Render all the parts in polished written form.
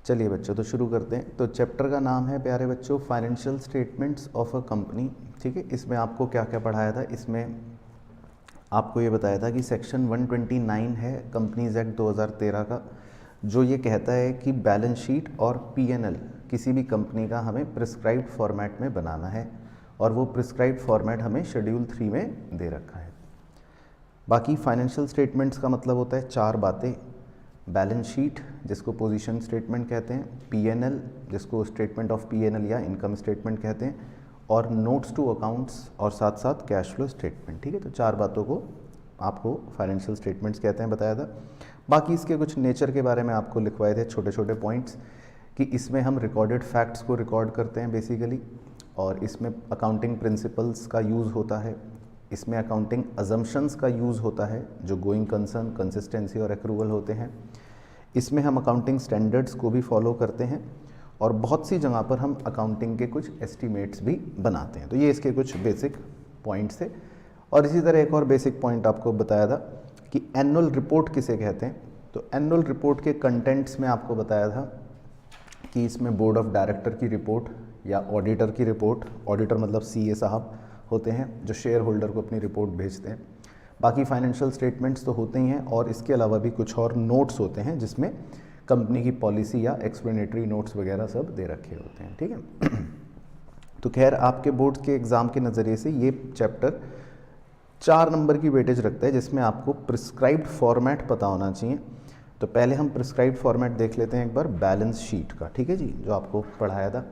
चलिए बच्चों, तो शुरू करते हैं। तो चैप्टर का नाम है प्यारे बच्चों financial statements of a company. ठीक है, इसमें आपको क्या क्या पढ़ाया था? इसमें आपको ये बताया था कि सेक्शन 129 है कंपनीज एक्ट 2013 का, जो ये कहता है कि बैलेंस शीट और पीएनएल किसी भी कंपनी का हमें प्रिस्क्राइब्ड फॉर्मेट में बनाना है, और वो प्रिस्क्राइब्ड फॉर्मेट हमें शेड्यूल 3 में दे रखा है। बाकी फाइनेंशियल स्टेटमेंट्स का मतलब होता है चार बातें: बैलेंस शीट जिसको पोजीशन स्टेटमेंट कहते हैं, पीएनएल जिसको स्टेटमेंट ऑफ पीएनएल या इनकम स्टेटमेंट कहते हैं, और नोट्स टू अकाउंट्स, और साथ साथ कैश फ्लो स्टेटमेंट। ठीक है, तो चार बातों को आपको फाइनेंशियल स्टेटमेंट्स कहते हैं, बताया था। बाकी इसके कुछ नेचर के बारे में आपको लिखवाए थे छोटे छोटे पॉइंट्स, कि इसमें हम रिकॉर्डेड फैक्ट्स को रिकॉर्ड करते हैं बेसिकली, और इसमें अकाउंटिंग प्रिंसिपल्स का यूज़ होता है, इसमें अकाउंटिंग अजम्पशंस का यूज़ होता है जो गोइंग कंसर्न, कंसिस्टेंसी और एक्रूवल होते हैं। इसमें हम अकाउंटिंग स्टैंडर्ड्स को भी फॉलो करते हैं, और बहुत सी जगह पर हम अकाउंटिंग के कुछ एस्टीमेट्स भी बनाते हैं। तो ये इसके कुछ बेसिक पॉइंट्स थे। और इसी तरह एक और बेसिक पॉइंट आपको बताया था कि एनुअल रिपोर्ट किसे कहते हैं। तो एनुअल रिपोर्ट के कंटेंट्स में आपको बताया था कि इसमें बोर्ड ऑफ डायरेक्टर की रिपोर्ट या ऑडिटर की रिपोर्ट, ऑडिटर मतलब सीए साहब होते हैं जो शेयर होल्डर को अपनी रिपोर्ट भेजते हैं। बाकी फाइनेंशियल स्टेटमेंट्स तो होते ही हैं, और इसके अलावा भी कुछ और नोट्स होते हैं जिसमें कंपनी की पॉलिसी या एक्सप्लेनेटरी नोट्स वगैरह सब दे रखे होते हैं। ठीक है, तो खैर आपके बोर्ड के एग्ज़ाम के नज़रिए से ये चैप्टर 4 नंबर की वेटेज रखता है, जिसमें आपको प्रिस्क्राइब्ड फॉर्मेट पता होना चाहिए। तो पहले हम प्रिस्क्राइब्ड फॉर्मेट देख लेते हैं एक बार बैलेंस शीट का। ठीक है जी, जो आपको पढ़ाया था।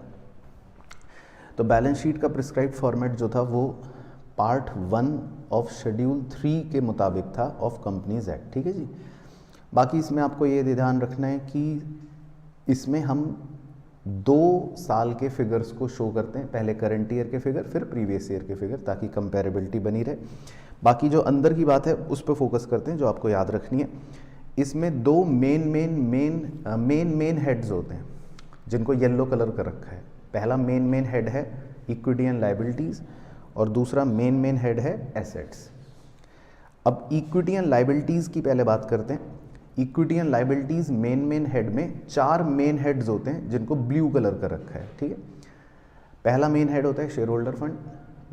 तो बैलेंस शीट का प्रिस्क्राइब्ड फॉर्मेट जो था वो पार्ट 1 ऑफ शेड्यूल 3 के मुताबिक था ऑफ कंपनीज एक्ट। ठीक है जी। बाकी इसमें आपको ये ध्यान रखना है कि इसमें हम 2 साल के फिगर्स को शो करते हैं, पहले करंट ईयर के फिगर फिर प्रीवियस ईयर के फिगर, ताकि कंपेरेबिलिटी बनी रहे। बाकी जो अंदर की बात है उस पर फोकस करते हैं जो आपको याद रखनी है। इसमें 2 मेन हेड्स होते हैं जिनको येलो कलर कर रखा है। पहला मेन हेड है इक्विटी एंड लायबिलिटीज़, और दूसरा मेन हेड है एसेट्स। अब इक्विटी एंड लायबिलिटीज़ की पहले बात करते हैं। Equity and liabilities main head में 4 मेन हेड्स होते हैं जिनको ब्लू कलर कर रखा है। ठीक है, पहला मेन हेड होता है शेयर होल्डर फंड,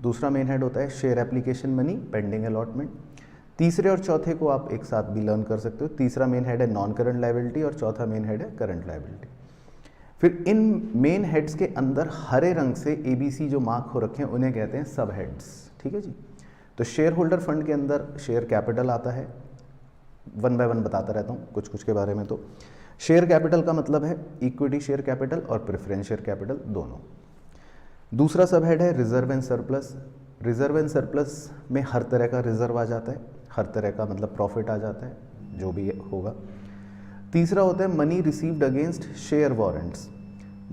दूसरा मेन हेड होता है share application money pending allotment, तीसरे और चौथे को आप एक साथ भी लर्न कर सकते हो। तीसरा मेन हेड है नॉन करंट लायबिलिटी, और चौथा मेन हेड है करंट लायबिलिटी। फिर इन मेन हेड्स के अंदर हरे रंग से ABC जो मार्क हो रखे हैं उन्हें कहते हैं सब हेड्स। ठीक है जी। तो शेयर होल्डर फंड के अंदर शेयर कैपिटल आता है, 1 बाय 1 बताता रहता हूँ कुछ कुछ के बारे में। तो शेयर कैपिटल का मतलब है इक्विटी शेयर कैपिटल और प्रेफरेंस शेयर कैपिटल दोनों। दूसरा सब हेड है reserve and surplus. Reserve and surplus में हर तरह का रिजर्व आ जाता है, हर तरह का मतलब प्रॉफिट आ जाता है जो भी होगा। तीसरा होता है money received against share warrants.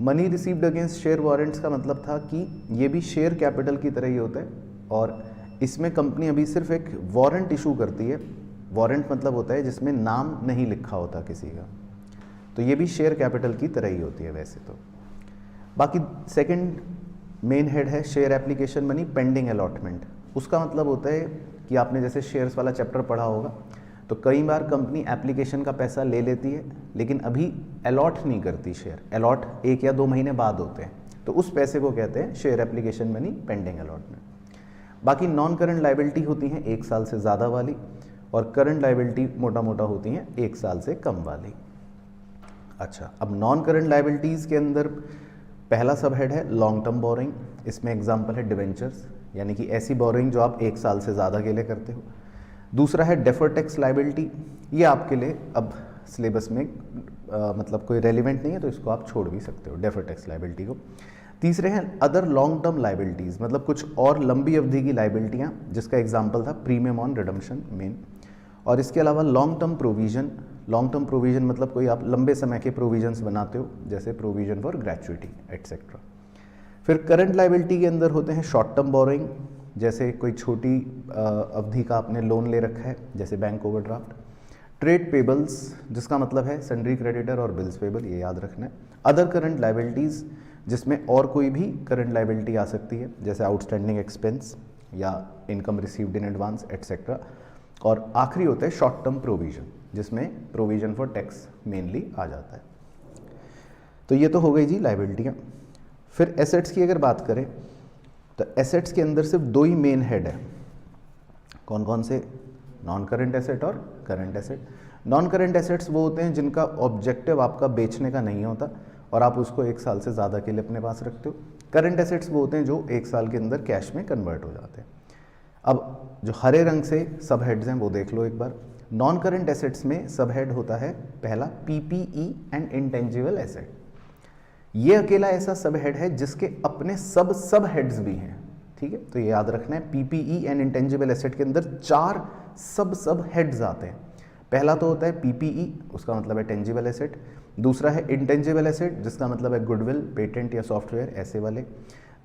Money received against share warrants का मतलब था कि ये भी शेयर कैपिटल की तरह ही होता है, और इसमें कंपनी अभी सिर्फ एक वारंट इशू करती है। वारंट मतलब होता है जिसमें नाम नहीं लिखा होता किसी का, तो ये भी शेयर कैपिटल की तरह ही होती है वैसे तो। बाकी सेकंड मेन हेड है share application money pending allotment. उसका मतलब होता है कि आपने जैसे शेयर्स वाला चैप्टर पढ़ा होगा, तो कई बार कंपनी एप्लीकेशन का पैसा ले लेती है लेकिन अभी अलॉट नहीं करती शेयर। अलॉट 1 या 2 महीने बाद होते हैं, तो उस पैसे को कहते हैं share application money pending allotment. बाकी नॉन करंट लायबिलिटी होती हैं 1 साल से ज़्यादा वाली, और करंट लायबिलिटी मोटा मोटा होती हैं 1 साल से कम वाली। अच्छा, अब नॉन करंट लायबिलिटीज़ के अंदर पहला सब हेड है लॉन्ग टर्म बोरिंग। इसमें एग्जाम्पल है डिवेंचर्स, यानी कि ऐसी बोरिंग जो आप 1 साल से ज़्यादा के लिए करते हो। दूसरा है डेफर्ड टैक्स लायबिलिटी। ये आपके लिए अब सिलेबस में मतलब कोई रेलिवेंट नहीं है, तो इसको आप छोड़ भी सकते हो डेफर्ड टैक्स लायबिलिटी को। तीसरे हैं अदर लॉन्ग टर्म लायबिलिटीज़, मतलब कुछ और लंबी अवधि की लायबिलिटियाँ, जिसका एग्जाम्पल था प्रीमियम ऑन रिडम्पशन मेन। और इसके अलावा long term provision. Long term provision मतलब कोई आप लंबे समय के प्रोविजंस बनाते हो, जैसे प्रोविज़न फॉर ग्रेचुइटी एट्सेट्रा। फिर करंट लायबिलिटी के अंदर होते हैं शॉर्ट टर्म बोरोइंग, जैसे कोई छोटी अवधि का आपने लोन ले रखा है, जैसे बैंक ओवरड्राफ्ट। ट्रेड पेबल्स, जिसका मतलब है सन्ड्री क्रेडिटर और बिल्स पेबल, ये याद रखना है। अदर करंट लायबिलिटीज़, जिसमें और कोई भी करंट लायबिलिटी आ सकती है, जैसे आउटस्टैंडिंग एक्सपेंस या income received in advance etcetera. और आखिरी होता है शॉर्ट टर्म प्रोविज़न, जिसमें प्रोविज़न फॉर टैक्स मेनली आ जाता है। तो ये तो हो गई जी लाइबिलिटियाँ। फिर एसेट्स की अगर बात करें तो एसेट्स के अंदर सिर्फ दो ही मेन हेड है। कौन कौन से? नॉन करंट एसेट और current asset. Non current assets वो होते हैं जिनका ऑब्जेक्टिव आपका बेचने का नहीं होता और आप उसको 1 साल से ज़्यादा के लिए अपने पास रखते हो। करंट एसेट्स वो होते हैं जो 1 साल के अंदर कैश में कन्वर्ट हो जाते हैं। अब जो हरे रंग से सब हेड्स हैं वो देख लो एक बार। नॉन करंट एसेट्स में सब हेड होता है पहला पीपीई एंड इंटेंजिबल एसेट। ये अकेला ऐसा सब हेड है जिसके अपने सब हेड्स भी हैं, ठीक है। तो ये याद रखना है, पीपीई एंड इंटेंजिबल एसेट के अंदर 4 सब हेड्स आते हैं। पहला तो होता है पीपीई, उसका मतलब है टेंजिबल एसेट। दूसरा है इंटेंजिबल एसेट, जिसका मतलब है गुडविल, पेटेंट या सॉफ्टवेयर, ऐसे वाले।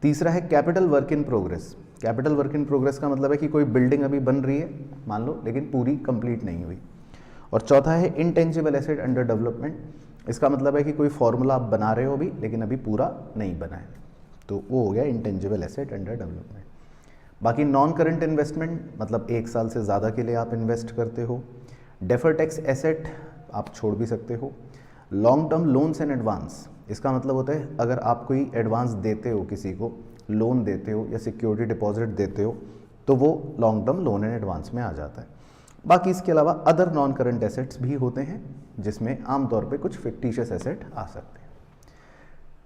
तीसरा है capital work in progress. Capital work in progress का मतलब है कि कोई बिल्डिंग अभी बन रही है मान लो, लेकिन पूरी कंप्लीट नहीं हुई। और चौथा है इंटेंजिबल एसेट अंडर डेवलपमेंट। इसका मतलब है कि कोई फॉर्मूला आप बना रहे हो अभी, लेकिन अभी पूरा नहीं बना है, तो वो हो गया इंटेंजिबल एसेट अंडर डेवलपमेंट। बाकी नॉन करंट इन्वेस्टमेंट मतलब 1 साल से ज़्यादा के लिए आप इन्वेस्ट करते हो। डेफर टैक्स एसेट आप छोड़ भी सकते हो। Long term loans and advance, इसका मतलब होता है अगर आप कोई एडवांस देते हो, किसी को लोन देते हो या सिक्योरिटी डिपॉजिट देते हो, तो वो long term loan and advance में आ जाता है। बाकी इसके अलावा अदर नॉन करंट एसेट्स भी होते हैं जिसमें आमतौर पे कुछ फिक्टिशियस एसेट आ सकते हैं।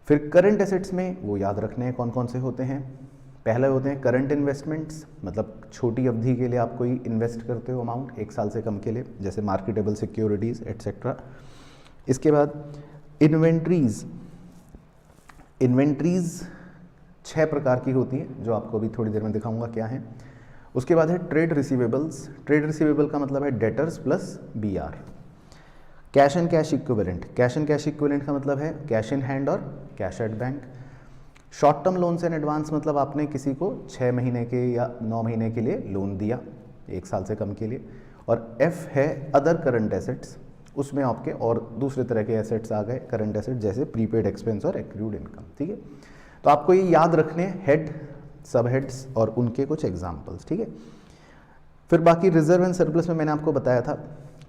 फिर करंट एसेट्स में वो याद रखने हैं कौन कौन से होते हैं। पहले होते हैं करंट इन्वेस्टमेंट्स, मतलब छोटी अवधि के लिए आप कोई इन्वेस्ट करते हो अमाउंट 1 साल से कम के लिए, जैसे मार्केटेबल सिक्योरिटीज़ एट्सेट्रा। इसके बाद इन्वेंट्रीज़ 6 प्रकार की होती हैं जो आपको अभी थोड़ी देर में दिखाऊंगा क्या है। उसके बाद है ट्रेड रिसीवेबल्स। ट्रेड रिसीवेबल का मतलब है debtors plus BR. Cash and cash equivalent. Cash and cash equivalent का मतलब है कैश इन हैंड और cash at bank. Short term loans and advance मतलब आपने किसी को 6 महीने के या 9 महीने के लिए लोन दिया 1 साल से कम के लिए। और एफ है अदर करंट एसेट्स, उसमें आपके और दूसरे तरह के एसेट्स आ गए करंट एसेट, जैसे प्रीपेड एक्सपेंस और एक्रूड इनकम, ठीक है। तो आपको ये याद रखने हेड, सब हेड्स और उनके कुछ एग्जाम्पल्स, ठीक है। फिर बाकी रिजर्व एंड सरप्लस में मैंने आपको बताया था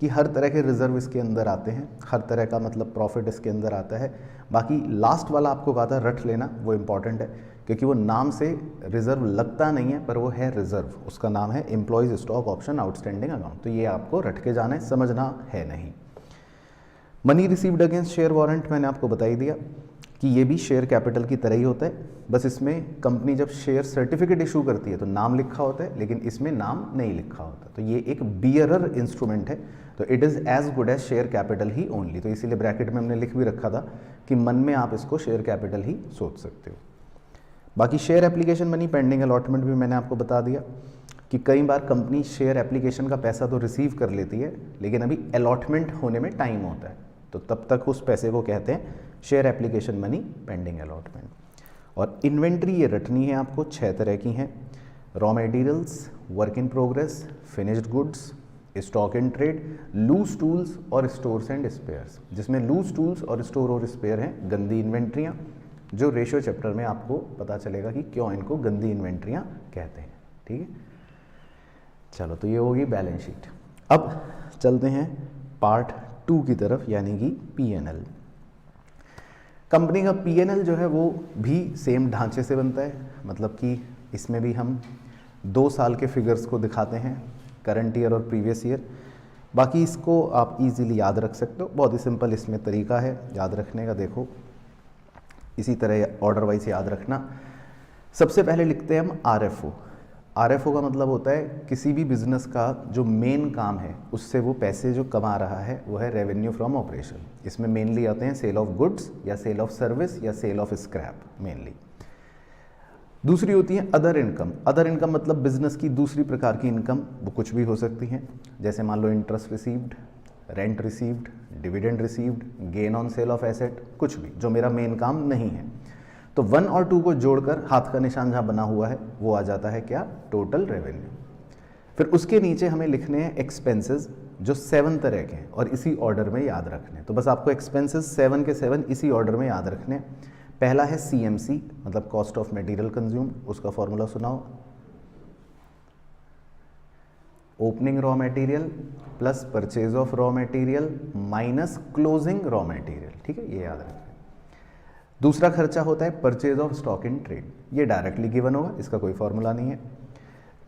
कि हर तरह के रिजर्व इसके अंदर आते हैं, हर तरह का मतलब प्रॉफिट इसके अंदर आता है। बाकी लास्ट वाला आपको कहा था रट लेना, वो इम्पॉर्टेंट है क्योंकि वो नाम से रिजर्व लगता नहीं है पर वो है रिजर्व। उसका नाम है employees stock option outstanding account, तो ये आपको रट के जाना है, समझना है नहीं। Money received against share warrant मैंने आपको बता ही दिया कि ये भी शेयर कैपिटल की तरह ही होता है, बस इसमें कंपनी जब शेयर सर्टिफिकेट इशू करती है तो नाम लिखा होता है, लेकिन इसमें नाम नहीं लिखा होता। तो ये एक बियरर इंस्ट्रूमेंट है, तो it is as good as share capital ही ओनली। तो इसीलिए ब्रैकेट में हमने लिख भी रखा था कि मन में आप इसको शेयर कैपिटल ही सोच सकते हो। बाकी share application money pending allotment भी मैंने आपको बता दिया कि कई बार कंपनी शेयर एप्लीकेशन का पैसा तो रिसीव कर लेती है, लेकिन अभी अलॉटमेंट होने में टाइम होता है, तो तब तक उस पैसे को कहते हैं share application money pending allotment. और इन्वेंट्री ये रटनी है आपको, 6 तरह की हैं। Raw materials, work in progress, finished goods, stock in trade, loose tools और स्टोर्स एंड स्पेयर्स, जिसमें लूज टूल्स और स्टोर और स्पेयर हैं गंदी इन्वेंट्रियाँ, जो रेशियो चैप्टर में आपको पता चलेगा कि क्यों इनको गंदी इन्वेंट्रियाँ कहते हैं, ठीक है। चलो, तो ये होगी बैलेंस शीट। अब चलते हैं पार्ट 2 की तरफ, यानी कि P&L। कंपनी का P&L जो है वो भी सेम ढांचे से बनता है, मतलब कि इसमें भी हम 2 साल के फिगर्स को दिखाते हैं, करंट ईयर और प्रीवियस ईयर। बाकी इसको आप इजीली याद रख सकते हो, बहुत ही सिंपल इसमें तरीका है याद रखने का। देखो, इसी तरह ऑर्डर वाइज याद रखना। सबसे पहले लिखते हैं हम RFO। RFO का मतलब होता है किसी भी बिजनेस का जो मेन काम है उससे वो पैसे जो कमा रहा है वो है रेवेन्यू फ्रॉम ऑपरेशन। इसमें मेनली आते हैं सेल ऑफ गुड्स या सेल ऑफ सर्विस या सेल ऑफ स्क्रैप मेनली। दूसरी होती है अदर इनकम। अदर इनकम मतलब बिजनेस की दूसरी प्रकार की इनकम, वो कुछ भी हो सकती हैं, जैसे मान लो interest received, rent received, dividend received, gain on sale of asset, कुछ भी जो मेरा मेन काम नहीं है। तो 1 और 2 को जोड़कर हाथ का निशान जहाँ बना हुआ है वो आ जाता है क्या, टोटल रेवेन्यू। फिर उसके नीचे हमें लिखने हैं एक्सपेंसेस, जो 7 तरह के हैं और इसी ऑर्डर में याद रखने हैं। तो बस आपको एक्सपेंसेस 7 के 7 इसी ऑर्डर में याद रखने हैं। पहला है CMC, मतलब कॉस्ट ऑफ मटेरियल कंज्यूम, उसका फॉर्मूला सुनाओ, opening raw material plus purchase of raw material minus closing raw material, ठीक है, ये याद रखें। दूसरा खर्चा होता है purchase of stock in trade, ये डायरेक्टली गिवन होगा, इसका कोई फॉर्मूला नहीं है।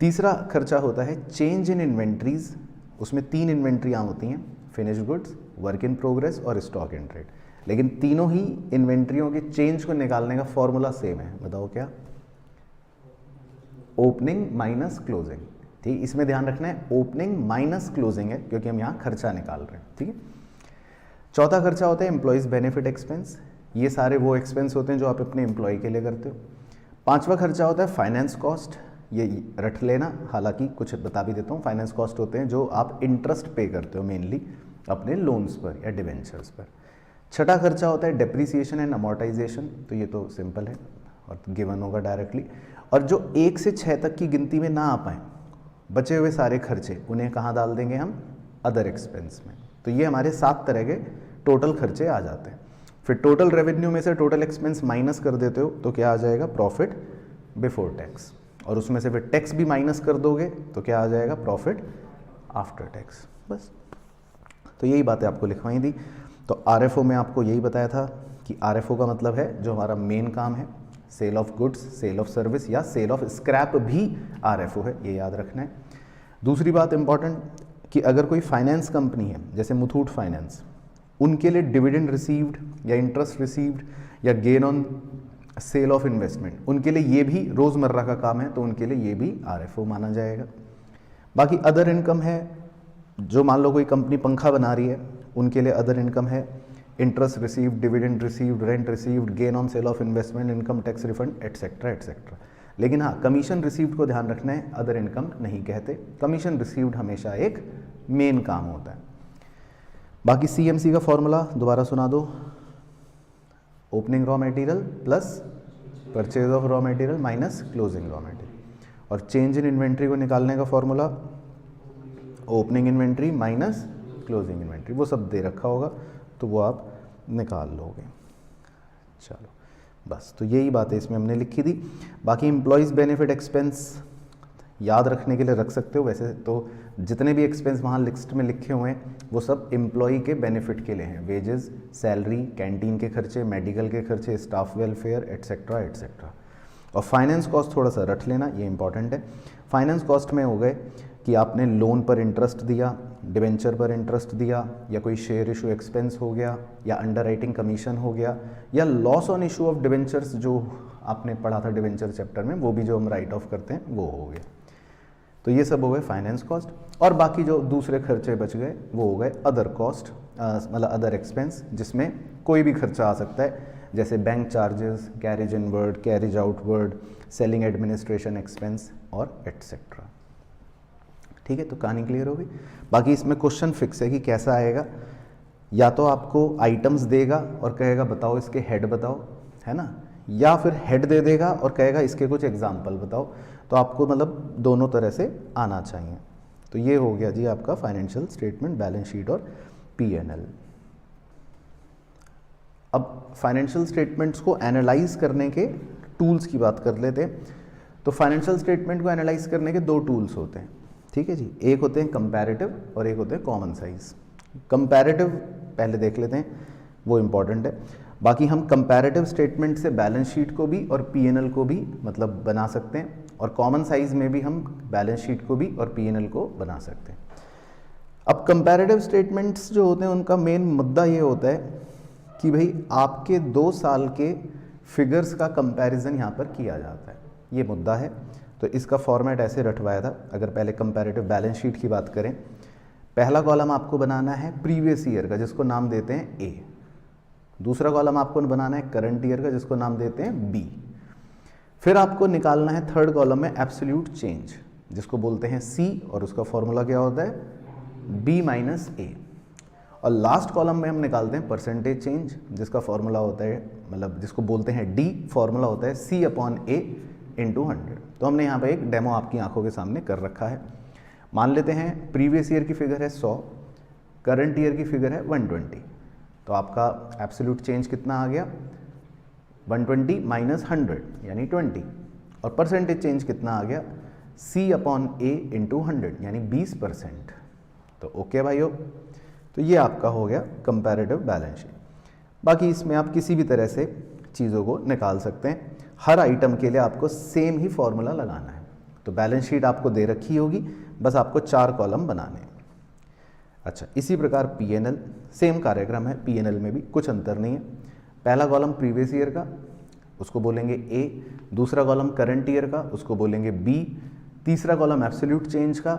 तीसरा खर्चा होता है चेंज इन इन्वेंट्रीज, उसमें 3 इन्वेंट्रियाँ होती हैं, finished goods, work in progress और स्टॉक इन ट्रेड, लेकिन तीनों ही इन्वेंट्रियों के चेंज को निकालने का फॉर्मूला सेम है। बताओ क्या? Opening minus closing. ठीक, इसमें ध्यान रखना है ओपनिंग माइनस क्लोजिंग है, क्योंकि हम यहाँ खर्चा निकाल रहे हैं। ठीक है। चौथा खर्चा होता है एम्प्लॉयज़ बेनिफिट एक्सपेंस, ये सारे वो एक्सपेंस होते हैं जो आप अपने एम्प्लॉय के लिए करते हो। पांचवा खर्चा होता है फाइनेंस कॉस्ट, ये रट लेना, हालांकि कुछ बता भी देता हूँ। फाइनेंस कॉस्ट होते हैं जो आप इंटरेस्ट पे करते हो मेनली अपने लोन्स पर या डिवेंचर्स पर। छठा खर्चा होता है डेप्रीसिएशन एंड अमोर्टाइजेशन, तो ये तो सिंपल है और गिवन होगा डायरेक्टली। और जो 1 से 6 तक की गिनती में ना आ पाए बचे हुए सारे खर्चे, उन्हें कहाँ डाल देंगे हम? अदर एक्सपेंस में। तो ये हमारे 7 तरह के टोटल खर्चे आ जाते हैं। फिर टोटल रेवेन्यू में से टोटल एक्सपेंस माइनस कर देते हो तो क्या आ जाएगा? Profit before tax. और उसमें से फिर टैक्स भी माइनस कर दोगे तो क्या आ जाएगा? Profit after tax. बस, तो यही बातें आपको लिखवाई थी। तो आरएफओ में आपको यही बताया था कि आरएफओ का मतलब है जो हमारा मेन काम है, sale of goods, sale of service या सेल ऑफ स्क्रैप भी आरएफओ है, ये याद रखना है। दूसरी बात इंपॉर्टेंट कि अगर कोई फाइनेंस कंपनी है जैसे मुथूट फाइनेंस, उनके लिए डिविडेंड रिसीव्ड या इंटरेस्ट रिसीव्ड या gain on sale of investment, उनके लिए ये भी रोज़मर्रा का काम है, तो उनके लिए ये भी आरएफओ माना जाएगा। बाकी अदर इनकम है, जो मान लो कोई कंपनी पंखा बना रही है, उनके लिए अदर इनकम है interest received, dividend received, rent received, gain on sale of investment, income tax refund etcetera etcetera. लेकिन हाँ, कमीशन रिसीव्ड को ध्यान रखना है, अदर इनकम नहीं कहते। कमीशन रिसीव्ड हमेशा एक मेन काम होता है। बाकी सीएमसी का फॉर्मूला दोबारा सुना दो, opening raw material plus purchase of raw material minus closing raw material. और चेंज इन इन्वेंट्री को निकालने का formula opening inventory minus closing inventory, वो सब दे रखा होगा तो वो आप निकाल लोगे। चलो बस, तो यही बातें इसमें हमने लिखी थी। बाकी एम्प्लॉयज़ बेनिफिट एक्सपेंस याद रखने के लिए रख सकते हो, वैसे तो जितने भी एक्सपेंस वहाँ लिस्ट में लिखे हुए हैं वो सब एम्प्लॉई के बेनिफिट के लिए हैं, वेजेस, सैलरी, कैंटीन के खर्चे, मेडिकल के खर्चे, स्टाफ वेलफेयर एटसेट्रा एटसेट्रा। और फाइनेंस कॉस्ट थोड़ा सा रख लेना, ये इंपॉर्टेंट है। फाइनेंस कॉस्ट में हो गए कि आपने लोन पर इंटरेस्ट दिया, डिवेंचर पर इंटरेस्ट दिया, या कोई शेयर इशू एक्सपेंस हो गया, या अंडर राइटिंग कमीशन हो गया, या loss on issue of debentures जो आपने पढ़ा था डिवेंचर चैप्टर में, वो भी जो हम राइट ऑफ करते हैं वो हो गया। तो ये सब हो गए फाइनेंस कॉस्ट। और बाकी जो दूसरे खर्चे बच गए वो हो गए अदर कॉस्ट, मतलब अदर एक्सपेंस, जिसमें कोई भी खर्चा आ सकता है, जैसे bank charges, carriage inward, carriage outward, selling administration expense और एटसेट्रा। ठीक है, तो कहानी क्लियर हो गई। बाकी इसमें क्वेश्चन फिक्स है कि कैसा आएगा, या तो आपको आइटम्स देगा और कहेगा बताओ इसके हेड बताओ, है ना, या फिर हेड दे देगा और कहेगा इसके कुछ एग्जाम्पल बताओ। तो आपको मतलब दोनों तरह से आना चाहिए। तो ये हो गया जी आपका फाइनेंशियल स्टेटमेंट, बैलेंस शीट और पीएनएल। अब फाइनेंशियल स्टेटमेंट्स को एनालाइज करने के टूल्स की बात कर लेते हैं। तो फाइनेंशियल स्टेटमेंट को एनालाइज करने के 2 टूल्स होते हैं, ठीक है जी। एक होते हैं कंपैरेटिव और एक होते हैं कॉमन साइज। कंपैरेटिव पहले देख लेते हैं, वो इम्पॉर्टेंट है। बाकी हम कंपैरेटिव स्टेटमेंट से बैलेंस शीट को भी और पीएनएल को भी मतलब बना सकते हैं, और कॉमन साइज में भी हम बैलेंस शीट को भी और पीएनएल को बना सकते हैं। अब कंपैरेटिव स्टेटमेंट्स जो होते हैं उनका मेन मुद्दा ये होता है कि भाई आपके 2 साल के फिगर्स का कंपैरिजन यहाँ पर किया जाता है, ये मुद्दा है। तो इसका फॉर्मेट ऐसे रटवाया था। अगर पहले कंपैरेटिव बैलेंस शीट की बात करें, पहला कॉलम आपको बनाना है प्रीवियस ईयर का, जिसको नाम देते हैं ए। दूसरा कॉलम आपको बनाना है करंट ईयर का, जिसको नाम देते हैं बी। फिर आपको निकालना है थर्ड कॉलम में एब्सोल्यूट चेंज, जिसको बोलते हैं सी, और उसका फॉर्मूला क्या होता है बी माइनस ए। और लास्ट कॉलम में हम निकालते हैं परसेंटेज चेंज, जिसका फॉर्मूला होता है, मतलब जिसको बोलते हैं डी, फॉर्मूला होता है सी अपॉन ए इंटू 100। तो हमने यहाँ पे एक डेमो आपकी आंखों के सामने कर रखा है। मान लेते हैं प्रीवियस ईयर की फिगर है 100, करंट ईयर की फिगर है 120। तो आपका एब्सोल्यूट चेंज कितना आ गया 120 माइनस 100 यानी 20, और परसेंटेज चेंज कितना आ गया C अपॉन ए इंटू 100 यानी 20%। तो ओके भाइयों, तो ये आपका हो गया कंपैरेटिव बैलेंस शीट। बाकी इसमें आप किसी भी तरह से चीज़ों को निकाल सकते हैं। हर आइटम के लिए आपको सेम ही फॉर्मूला लगाना है। तो बैलेंस शीट आपको दे रखी होगी, बस आपको 4 कॉलम बनाने हैं। अच्छा, इसी प्रकार P&L सेम कार्यक्रम है, P&L में भी कुछ अंतर नहीं है। पहला कॉलम प्रीवियस ईयर का, उसको बोलेंगे A, दूसरा कॉलम करंट ईयर का, उसको बोलेंगे B, तीसरा कॉलम एब्सोल्यूट चेंज का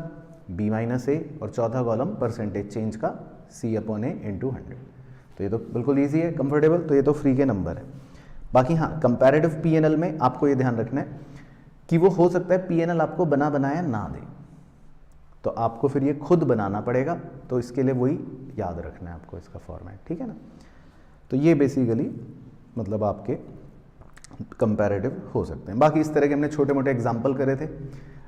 B माइनस A, और चौथा कॉलम परसेंटेज चेंज का C अपॉन A इंटू 100। तो ये तो बिल्कुल ईजी है, कंफर्टेबल, तो ये तो फ्री के नंबर है। बाकी हाँ, कंपैरेटिव P&L में आपको ये ध्यान रखना है कि वो हो सकता है P&L आपको बना बनाया ना दे, तो आपको फिर ये खुद बनाना पड़ेगा। तो इसके लिए वही याद रखना है आपको इसका फॉर्मेट, ठीक है ना। तो ये बेसिकली मतलब आपके कंपैरेटिव हो सकते हैं। बाकी इस तरह के हमने छोटे मोटे एग्जाम्पल करे थे।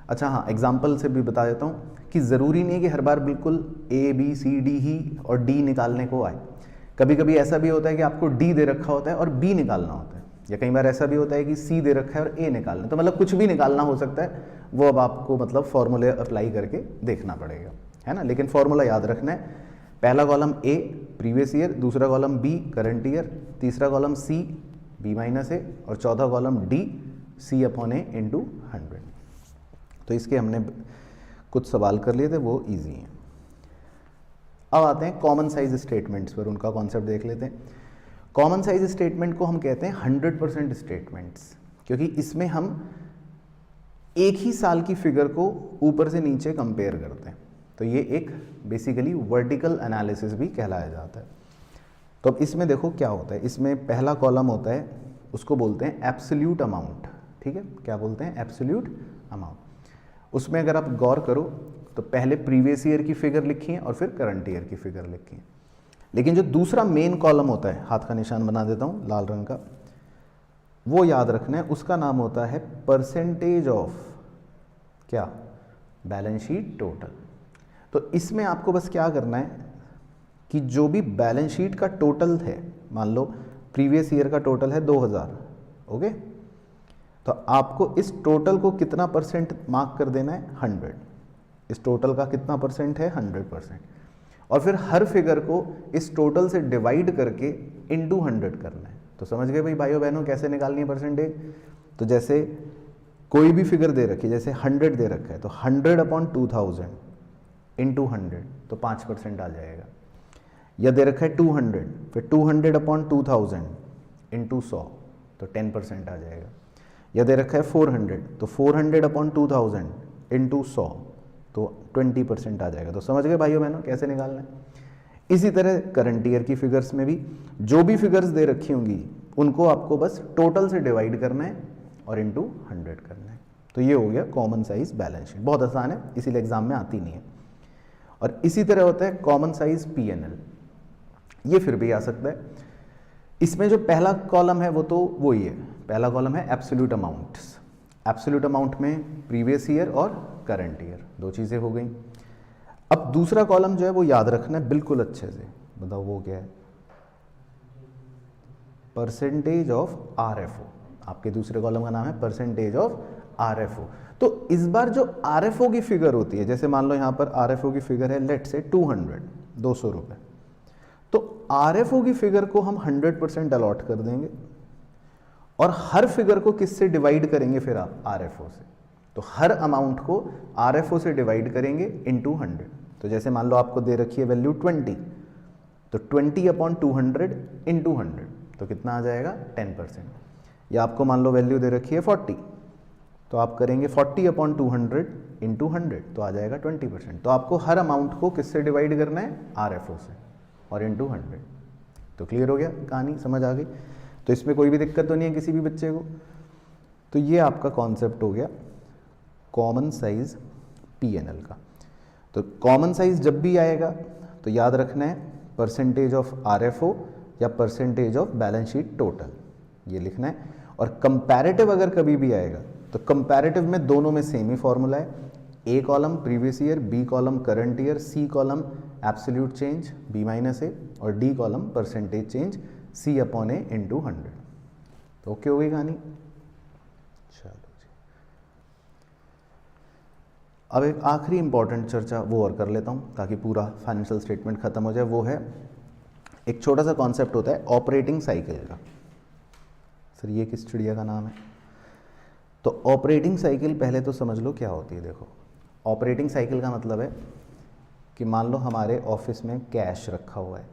अच्छा हाँ, एग्जाम्पल से भी बता देता हूँ कि ज़रूरी नहीं है कि हर बार बिल्कुल A B C D ही और D निकालने को आए। कभी कभी ऐसा भी होता है कि आपको D दे रखा होता है और B निकालना होता है, या कई बार ऐसा भी होता है कि C दे रखा है और A निकालना, तो मतलब कुछ भी निकालना हो सकता है। वो अब आपको मतलब फॉर्मूले अप्लाई करके देखना पड़ेगा, है ना। लेकिन फॉर्मूला याद रखना है, पहला कॉलम A प्रीवियस ईयर, दूसरा कॉलम B करंट ईयर, तीसरा column C B minus A, और चौथा column D C upon A into 100। तो इसके हमने कुछ सवाल कर लिए थे, वो ईजी हैं। अब आते हैं कॉमन साइज स्टेटमेंट्स पर, उनका कॉन्सेप्ट देख लेते हैं। कॉमन साइज स्टेटमेंट को हम कहते हैं 100% स्टेटमेंट्स, क्योंकि इसमें हम एक ही साल की फिगर को ऊपर से नीचे कंपेयर करते हैं। तो ये एक बेसिकली वर्टिकल एनालिसिस भी कहलाया जाता है। तो अब इसमें देखो क्या होता है, इसमें पहला कॉलम होता है, उसको बोलते हैं एब्सोल्यूट अमाउंट, ठीक है। क्या बोलते हैं? Absolute amount. उसमें अगर आप गौर करो तो पहले प्रीवियस ईयर की फिगर लिखी है और फिर करंट ईयर की फिगर लिखी है। लेकिन जो दूसरा मेन कॉलम होता है, हाथ का निशान बना देता हूँ लाल रंग का, वो याद रखना है, उसका नाम होता है परसेंटेज ऑफ क्या? Balance sheet total. तो इसमें आपको बस क्या करना है कि जो भी बैलेंस शीट का टोटल है, मान लो प्रीवियस ईयर का टोटल है 2000, ओके, तो आपको इस टोटल को कितना परसेंट मार्क कर देना है? 100। इस टोटल का कितना परसेंट है? 100%। और फिर हर फिगर को इस टोटल से डिवाइड करके इनटू 100 करना है। तो समझ गए भाई भाइयों बहनों कैसे निकालनी है परसेंटेज? तो जैसे कोई भी फिगर दे रखी है, जैसे 100 दे रखा है, तो 100 अपॉन 2000 इंटू 100, तो 5% आ जाएगा। या दे रखा है 200, फिर 200 अपॉन 2000 इंटू 100, तो 10% आ जाएगा। या दे रखा है 400, तो 400 अपॉन 2000 इंटू 100, तो 20% आ जाएगा। तो समझ गए भाइयों बहनों कैसे निकालना है? इसी तरह करंट ईयर की फिगर्स में भी जो भी फिगर्स दे रखी होंगी उनको आपको बस टोटल से डिवाइड करना है और इंटू 100 करना है। तो ये हो गया कॉमन साइज बैलेंस शीट। बहुत आसान है, इसीलिए एग्जाम में आती नहीं है। और इसी तरह होता है कॉमन साइज P&L, ये फिर भी आ सकता है। इसमें जो पहला कॉलम है वो तो वही है, पहला कॉलम है एब्सोल्यूट अमाउंट्स। एब्सोल्यूट अमाउंट में प्रीवियस ईयर और करंट ईयर, दो चीज़ें हो गई। अब दूसरा कॉलम जो है वो याद रखना है बिल्कुल अच्छे से, बताओ वो क्या है? Percentage of RFO। आपके दूसरे कॉलम का नाम है परसेंटेज ऑफ RFO। तो इस बार जो RFO की फिगर होती है, जैसे मान लो यहाँ पर RFO की फिगर है लेट से 200 रुपये, तो RFO की फिगर को हम 100% अलॉट कर देंगे और हर फिगर को किससे डिवाइड करेंगे फिर आप? RFO से। तो हर अमाउंट को RFO से डिवाइड करेंगे इंटू 100। तो जैसे मान लो आपको दे रखी है वैल्यू 20, तो 20 अपॉन 200 इंटू 100, तो कितना आ जाएगा? 10%। या आपको मान लो वैल्यू दे रखी है 40, तो आप करेंगे 40 अपॉन 200 इंटू 100, तो आ जाएगा 20%। तो आपको हर अमाउंट को किससे डिवाइड करना है? RFO से और इंटू 100। तो क्लियर हो गया, कहानी समझ आ गई? तो इसमें कोई भी दिक्कत तो नहीं है किसी भी बच्चे को? तो ये आपका कॉन्सेप्ट हो गया कॉमन साइज P&L का। तो कॉमन साइज जब भी आएगा तो याद रखना है परसेंटेज ऑफ RFO या percentage of balance sheet total, ये लिखना है। और कंपैरेटिव अगर कभी भी आएगा तो कंपैरेटिव में दोनों में सेम ही फॉर्मूला है, A column previous year, B column current year, C column absolute change B minus A, और D column percentage change C upon A into 100। तो ओके हो गई कहानी? चलो जी, अब एक आखिरी इंपॉर्टेंट चर्चा वो और कर लेता हूँ ताकि पूरा फाइनेंशियल स्टेटमेंट खत्म हो जाए। वो है एक छोटा सा कॉन्सेप्ट होता है ऑपरेटिंग साइकिल का। सर ये किस चिड़िया का नाम है? तो ऑपरेटिंग साइकिल पहले तो समझ लो क्या होती है। देखो, ऑपरेटिंग साइकिल का मतलब है कि मान लो हमारे ऑफिस में कैश रखा हुआ है।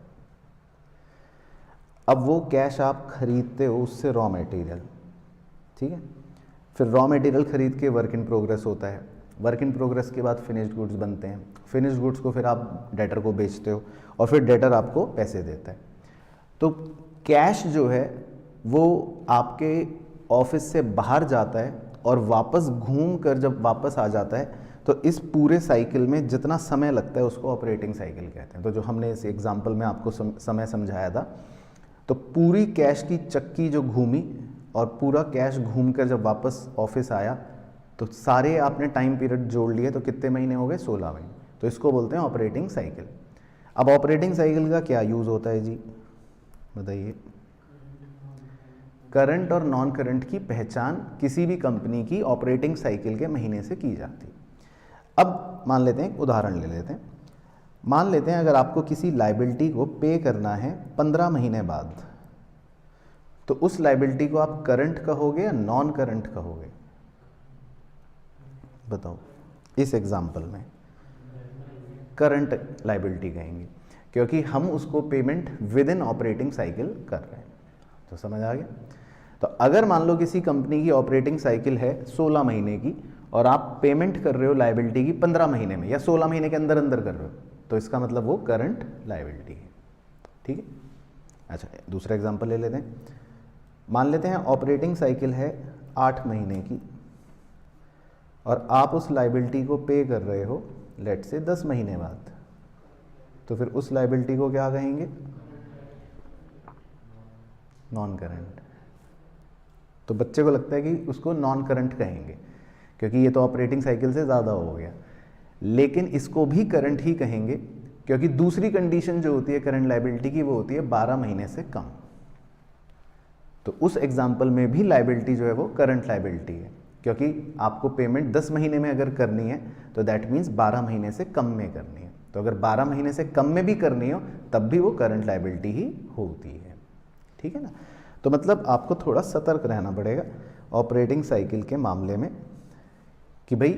अब वो कैश आप खरीदते हो उससे रॉ मटेरियल, ठीक है। फिर रॉ मटेरियल खरीद के वर्क इन प्रोग्रेस होता है, वर्क इन प्रोग्रेस के बाद फिनिश्ड गुड्स बनते हैं, फिनिश्ड गुड्स को फिर आप डेटर को बेचते हो और फिर डेटर आपको पैसे देता है। तो कैश जो है वो आपके ऑफिस से बाहर जाता है और वापस घूम कर जब वापस आ जाता है तो इस पूरे साइकिल में जितना समय लगता है उसको ऑपरेटिंग साइकिल कहते हैं। तो जो हमने इस एग्जांपल में आपको समय समझाया था, तो पूरी कैश की चक्की जो घूमी और पूरा कैश घूमकर जब वापस ऑफिस आया तो सारे आपने टाइम पीरियड जोड़ लिए तो कितने महीने हो गए? 16 महीने। तो इसको बोलते हैं ऑपरेटिंग साइकिल। अब ऑपरेटिंग साइकिल का क्या यूज़ होता है जी, बताइए? करंट और नॉन करंट की पहचान किसी भी कंपनी की ऑपरेटिंग साइकिल के महीने से की जाती है। अब मान लेते हैं, एक उदाहरण ले लेते हैं। मान लेते हैं अगर आपको किसी लायबिलिटी को पे करना है 15 महीने बाद, तो उस लायबिलिटी को आप करंट कहोगे या नॉन करंट कहोगे? बताओ। इस एग्जाम्पल में करंट लायबिलिटी कहेंगे क्योंकि हम उसको payment with in operating cycle कर रहे हैं। तो समझ आ गया? तो अगर मान लो किसी कंपनी की ऑपरेटिंग साइकिल है 16 महीने की और आप पेमेंट कर रहे हो लायबिलिटी की 15 महीने में या 16 महीने के अंदर अंदर कर रहे हो, तो इसका मतलब वो करंट लायबिलिटी है, ठीक है। अच्छा, दूसरा एग्जांपल ले लेते हैं। मान लेते हैं ऑपरेटिंग साइकिल है 8 महीने की और आप उस लायबिलिटी को पे कर रहे हो लेट से 10 महीने बाद, तो फिर उस लायबिलिटी को क्या कहेंगे? Non current. तो बच्चे को लगता है कि उसको नॉन करंट कहेंगे क्योंकि ये तो ऑपरेटिंग साइकिल से ज़्यादा हो गया, लेकिन इसको भी करंट ही कहेंगे क्योंकि दूसरी कंडीशन जो होती है करंट लायबिलिटी की वो होती है 12 महीने से कम। तो उस एग्जाम्पल में भी लायबिलिटी जो है वो करंट लायबिलिटी है क्योंकि आपको पेमेंट 10 महीने में अगर करनी है तो दैट मीन्स 12 महीने से कम में करनी है। तो अगर 12 महीने से कम में भी करनी हो तब भी वो करंट लायबिलिटी ही होती है, ठीक है ना। तो मतलब आपको थोड़ा सतर्क रहना पड़ेगा ऑपरेटिंग साइकिल के मामले में कि भाई,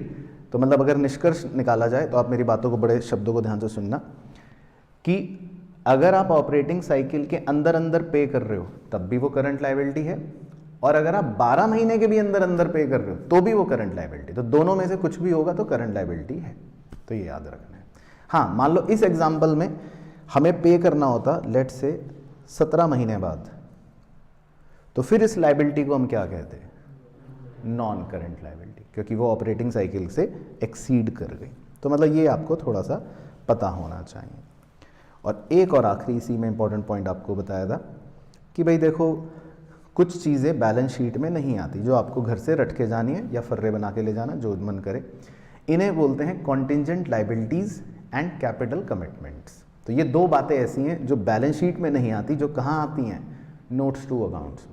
तो मतलब अगर निष्कर्ष निकाला जाए तो आप मेरी बातों को, बड़े शब्दों को ध्यान से सुनना कि अगर आप ऑपरेटिंग साइकिल के अंदर अंदर पे कर रहे हो तब भी वो करंट लायबिलिटी है और अगर आप 12 महीने के भी अंदर अंदर पे कर रहे हो तो भी वो करंट लायबिलिटी। तो दोनों में से कुछ भी होगा तो करंट लायबिलिटी है, तो ये याद रखना है। हाँ, मान लो इस एग्जाम्पल में हमें पे करना होता लेट से 17 महीने बाद, तो फिर इस लायबिलिटी को हम क्या कहते हैं? नॉन करंट लायबिलिटी, क्योंकि वो ऑपरेटिंग साइकिल से एक्सीड कर गई। तो मतलब ये आपको थोड़ा सा पता होना चाहिए। और एक और आखिरी इसी में इंपॉर्टेंट पॉइंट आपको बताया था कि भाई देखो, कुछ चीज़ें बैलेंस शीट में नहीं आती जो आपको घर से रट के जानी है या फर्रे बना के ले जाना, जो मन करे। इन्हें बोलते हैं contingent liabilities and capital commitments. तो ये दो बातें ऐसी हैं जो बैलेंस शीट में नहीं आती, जो कहाँ आती हैं? Notes to accounts.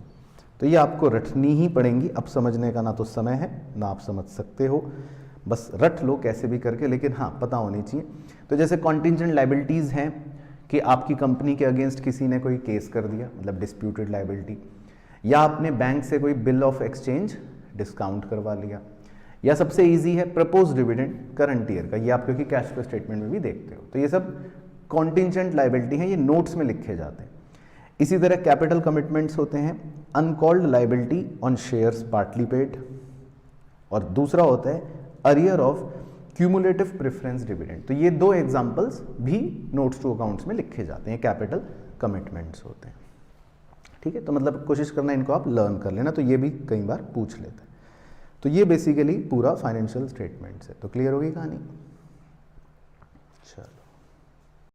तो ये आपको रटनी ही पड़ेंगी। अब समझने का ना तो समय है ना आप समझ सकते हो, बस रट लो कैसे भी करके, लेकिन हाँ पता होनी चाहिए। तो जैसे कॉन्टिजेंट लायबिलिटीज़ हैं कि आपकी कंपनी के अगेंस्ट किसी ने कोई केस कर दिया, मतलब डिस्प्यूटेड लायबिलिटी, या आपने बैंक से कोई बिल ऑफ एक्सचेंज डिस्काउंट करवा लिया, या सबसे इजी है प्रपोज डिविडेंड करंट ईयर का, ये आप क्योंकि कैश फ्लो स्टेटमेंट में भी देखते हो। तो ये सब कॉन्टिजेंट लायबिलिटी हैं, ये नोट्स में लिखे जाते हैं। इसी तरह कैपिटल कमिटमेंट्स होते हैं uncalled liability on shares partly paid, और दूसरा होता है arrear of cumulative preference dividend. तो ये दो एग्जांपल्स भी नोट्स टू अकाउंट्स में लिखे जाते हैं, कैपिटल कमिटमेंट्स होते हैं, ठीक है। तो मतलब कोशिश करना इनको आप लर्न कर लेना, तो ये भी कई बार पूछ लेते हैं। तो ये बेसिकली पूरा फाइनेंशियल स्टेटमेंट्स है। तो क्लियर होगी कहानी? चलो।